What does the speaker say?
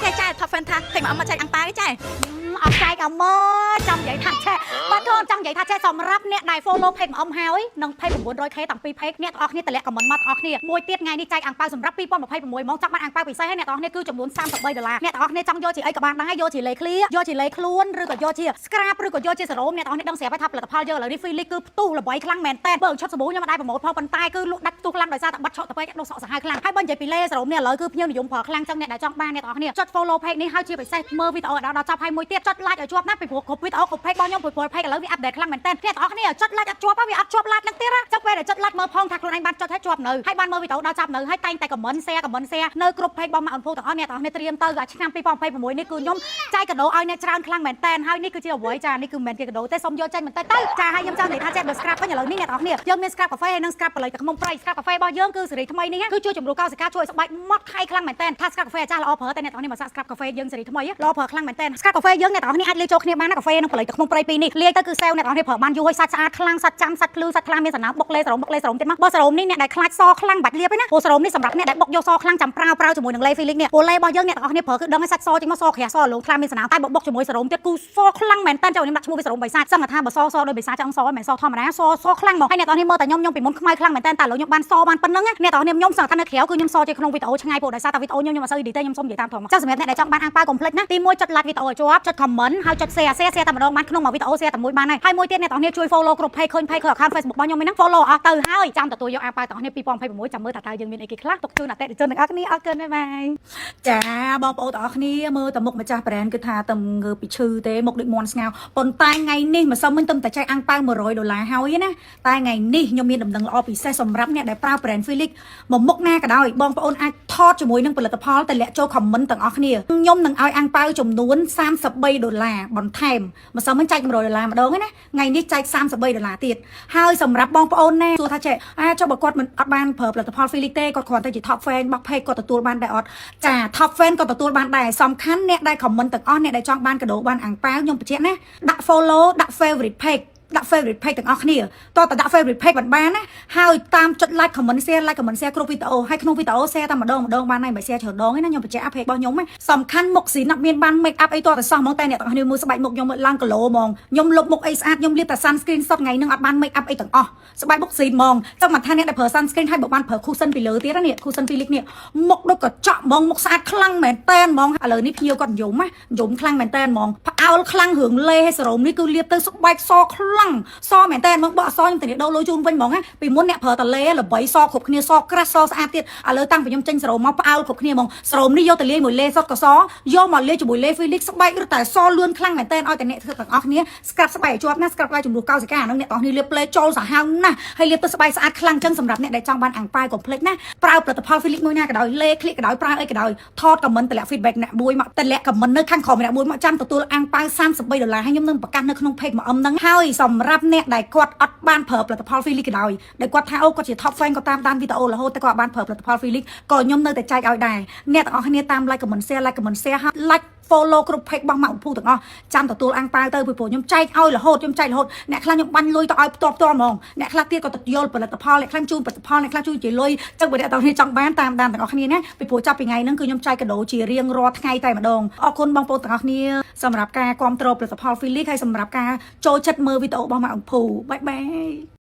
chạy thọ fan thà thầy mà ông mà chạy ăn pá cái chạy អត់ចែកអមចង់និយាយថាឆែបាទធំចង់និយាយថាឆែសម្រាប់អ្នកដែល follow page មកអមហើយនឹង page 900k តាំងពី page អ្នកទាំងអស់គ្នាតម្លាក់ comment មកទាំងអស់គ្នាមួយទៀតថ្ងៃនេះចែកអាំងប៉ាវសម្រាប់2026មកចាប់បានអាំងប៉ាវពិសេសហើយអ្នកទាំងអស់គ្នាគឺចំនួន$33អ្នកទាំងអស់គ្នាចង់យកជាអីក៏បានដែរយកជាលេខ clear យកជាលេខខ្លួនឬក៏យកជា scrap ឬក៏យកជាសរោមអ្នកទាំងអស់គ្នាដឹងស្រាប់ថាផលិតផលយើងឥឡូវនេះ Philips គឺផ្ទុះល្បីខ្លាំងមែនតើបើឈុតសាប៊ូខ្ញុំមិនដែរប្រម៉ូទផងប៉ុន្តែគឺលក់ដាច់ផ្ទុះខ្លាំងដោយសារតែបាត់ឆក់ទៅពេកដុសសក់សាហាវខ្លាំងហើយបើនិយាយពីលេសរោមនេះឥឡូវគឺភ្ញៀវនិយមប្រើខ្លាំងចឹងអ្នកដែលចង់បានអ្នកទាំងអស់គ្នាចុច follow page នេះហើយជាពិសេសមើលវីដេអូដល់ចប់ហើយមួយទៀតចុច like ឲ្យជាប់ណាពីព្រោះគ្រប់វីដេអូគ្រប់ page របស់ខ្ញុំព្រោះ page ឥឡូវវា update ខ្លាំងមែនតើអ្នកទាំងអស់គ្នាចុច like អត់ជាប់វាអត់ជាប់ like នឹងទៀតចុចពេលដែលចុច like មើលផងថាខ្លួនឯងបានចុចឲ្យជាប់នៅហើយបានមើលវីដេអូដល់ចប់នៅហើយតែងតែ comment share នៅគ្រប់ page របស់ម៉ាក់អ៊ុនភូទាំងអស់អ្នកទាំងអស់គ្នាត្រៀមទៅឆ្នាំ2026នេះគឺខ្ញុំចែកកាដូឲ្យអ្នកច្រើនខ្លាំងមែនតើហើយនេះគឺជាអ្វីចានេះគឺមិនមែនជាកាដូទេសូមយកចេញមែនតើចាហើយខ្ញុំចង់និយាយថាចេះបើ scrap វិញឥឡូវនេះអ្នកទាំងអស់គ្នាយើងមាន scrap cafe ហើយនិង scrap បល័យទឹកខ្មុំប្រៃ scrap cafe របស់យើងគឺសេរីថ្មីនេះគឺជួយជំរុញកោសិកាជួយឲ្យស្បែកម៉ត់ថៃខ្លាំងមែនតើថា scrap cafe អាចារ្យល្អប្រើតែអ្នកទាំងអស់គ្នាមកសាក scrap cafe យើងសេរីថ្មីល្អប្រើខ្លាំងមែនតើ scrap cafe យើងអ្នកទាំងអស់គ្នាអាចលាយចូលគ្នាបានណា cafe និងបល័យទឹកខ្មុំប្រៃពីរនេះលាយទៅគឺសែវអ្នកទាំងអស់គ្នាប្រើបានយូរហើយសាច់ស្អាតខ្លាំងសាច់ចាំសាច់ភ្លឺសាច់ខ្លាំងមានសំណើមបុកលេសរោមទៀតមកបើសរោមនេះអ្នកដែលខ្លាចសខ្លាំងបាច់លាបទេណាព្រោះសរោមនេះសម្រាប់អ្នកដែលបុកយកសខ្លាំងចាំប្រើជាមួយនឹងលេ Philips នេះព្រោះលេរបស់យើងអ្នកទាំងអស់គ្នាប្រើគឺដឹងឲ្យសាច់សចេញមកសក្រាស់សលងខ្លាំងមានសំណើមតែបុកជាមួយសរោមទៀតគឺសខ្លាំងមែនតើចាំខ្ញុំដាក់ឈ្មោះវាសរោមបិសាចសឹងថាបើសដោយបិសាចចង់សមិនសធម្មតាសខ្លាំងមកហើយអ្នកទាំងអស់គ្នាមើលតែខ្ញុំពីមុនខ្មៅខ្លាំងមែនតើឥឡូវខ្ញុំបានសបានប៉ុណ្្នឹងអ្នកទាំងអស់គ្នាខ្ញុំសឹងថានៅក្រៅគឺខ្ញុំសជាក្នុងវីដេអូឆ្ងាយព្រោះដោយសារតែវីដេអូខ្ញុំអត់សូវ edit ទេខ្ញុំសុំនិយាយតាមត្រង់ចាសម្រាប់អ្នកដែលចង់បានអាំងប៉ាវ complete ណាទី1ចុច like វីដេអូឲ្យជាប់ចុច comment ហើយចុច share តែម្ដងបានក្នុងមួយវីដេអូ share តែមួយបានហើយមួយទៀតអ្នកទាំងអស់គ្នាជួយ follow គ្រប់ page ឃើញ page ឃើញ account Facebook របស់ខ្ញុំហ្នឹង follow អស់ទៅហើយចាំទទួលយកអាំងប៉ាវទាំងអស់គ្នា2026ចាំមើលថាតើយើងមានអីគេខ្លះទុកជូនអតិថិជនទាំងអស់គ្នាអរគុណបាយចាបងប្អូនទាំងអស់គ្នាមើលតែមុខម្ចាស់ brand គឺថាតែងើពីឈឺទេមុខដូចមន់ស្ងោប៉ុន្តែថ្ងៃនេះម្សិលមិញតែចែកអាំងប៉ាវ$100ហើយណាតែថ្ងៃនេះខ្ញុំមានដំណឹងល្អពិសេសសម្រាប់អ្នកដែលប្រើ brand Philips មកមុខណាក៏ដោយបងប្អូនអាចថតជាមួយនឹងផលិតផលតែលាក់ចូល comment ទាំងអស់គ្នាខ្ញុំនឹងឲ្យអាំងប៉ាវចំនួន$33បន្ថែមម្សិលមិញចែក$100ម្ដងហ្នឹងណាថ្ងៃនេះចែក$33ទៀតហើយសម្រាប់បងប្អូនណាសួរថាចេះចុះបើគាត់មិនអត់បានប្រើផលិតផល Philips ទេគាត់គ្រាន់តែជា top fan របស់ page គាត់ទទួលបានដែរអត់ចា top fan គាត់ទទួលបានដែរសំខាន់អ្នកដែល comment ទាំងអស់អ្នកដែលចង់បានកាដូបានអាំងប៉ាវខ្ញុំបញ្ជាក់ណាដាក់ follow ដាក់ favorite page ដាក់ favorite page ទាំងអស់គ្នាតោះតែដាក់ favorite page បានណាហើយតាមចុច like comment share គ្រប់វីដេអូហើយក្នុងវីដេអូ share តែម្ដងបានហើយមិន share ច្រើនដងទេណាខ្ញុំបញ្ជាក់ page របស់ខ្ញុំសំខាន់មុខស៊ីនអត់មានបាន make up អីតោះតែសោះហ្មងតែអ្នកទាំងអស់គ្នាមើលស្បែកមុខខ្ញុំឡើងគីឡូហ្មងខ្ញុំលុបមុខអីស្អាតខ្ញុំលាបតែ sunscreen សុទ្ធថ្ងៃនឹងអត់បាន make up អីទាំងអស់ស្បែកមុខស៊ីនហ្មងចង់មកថាអ្នកដែលប្រើ sunscreen ហើយបើបានប្រើ cushion ពីលើទៀតណានេះ cushion Philips នេះមុខដូចកញ្ចក់ហ្មងមុខស្អាតខ្លាំងមែនតែនហ្មងឥឡូវនេះភ្ញៀវគាត់និយមខ្លាំងមែនតែនហ្មងផ្អើលខ្លាំងរឿងលេហើយសរោមនេះគឺលាបទៅស្បែកសខ្លាំងសមែនតែនហ្មងបើអសខ្ញុំទៅដូរលុយជូនវិញហ្មងណាពីមុនអ្នកប្រើតលេល្បីសគ្រប់គ្នាសក្រាស់សស្អាតទៀតឥឡូវតាំងពីខ្ញុំចេញសរោមមកផ្អើលគ្រប់គ្នាហ្មងសរោមនេះយកទៅលាយមួយលេសុទ្ធក៏សយកមកលាយជាមួយលេ Philips ស្បែករឹតតែសលឿនខ្លាំងមែនតែនឲ្យតែអ្នកទាំងអស់គ្នាស្ក្រាប់ស្បែកឲ្យជាប់ណាស្ក្រាប់ស្បែកជំនួសកោសិកាហ្នឹងអ្នកទាំងអស់គ្នាលាបផ្លេចូលសាហាវណាស់ហើយលាបទៅស្បែកស្អាតខ្លាំងចឹងសម្រាប់អ្នកដែលចង់បានអាំងប៉ាវ complete ណាប្រើផលិតផល Philips មួយណាក៏ដោយលេคลิกក៏ដោយប្រើអីក៏ដោយថត comment តម្លាក់ feedback អ្នកមួយមកតម្លាក់ comment នៅខាងក្រោមអ្នកមួយមកចាំទទួលអាំងប៉ាវ$33ហើយខ្ញុំនឹងប្រកាសនៅក្នុង page មកអឹមហ្នឹងហើយសម្រាប់អ្នកដែលគាត់អត់បានប្រើផលិតផល Philips ក៏ដោយដែលគាត់ថាអូគាត់ជា top fan គាត់តាមដានវីដេអូរហូតតែគាត់បានប្រើផលិតផល Philips ក៏ខ្ញុំនៅតែចែកឲ្យដែរអ្នកទាំងអស់គ្នាតាម like comment share ហើយ like follow គ្រប់ page របស់ម៉ាក់ភូទាំងអស់ចាំទទួលអាំងប៉ាវទៅពីព្រោះខ្ញុំចែកឲ្យរហូតខ្ញុំចែករហូតអ្នកខ្លះខ្ញុំបាញ់លុយទៅឲ្យផ្ទាល់ហ្មងអ្នកខ្លះទៀតក៏ទៅយល់ផលិតផលអ្នកខ្លះជូនផលិតផលអ្នកខ្លះជូនជាលុយចឹងបើអ្នកទាំងគ្នាចង់បានតាមដានទាំងអស់គ្នាណាពីព្រោះចាប់ពីថ្ងៃហ្នឹងគឺខ្ញុំចែកកាដូជារៀងរាល់ថ្ងៃតែម្ដងអរគុណបងប្អូនទាំងអស់គ្នាសម្រាប់ការគាំទ្រផលិតផល Philips ហើយសម្រាប់ការចូលចិត្តមើលវីដេអូរបស់ម៉ាក់ភូបាយបាយ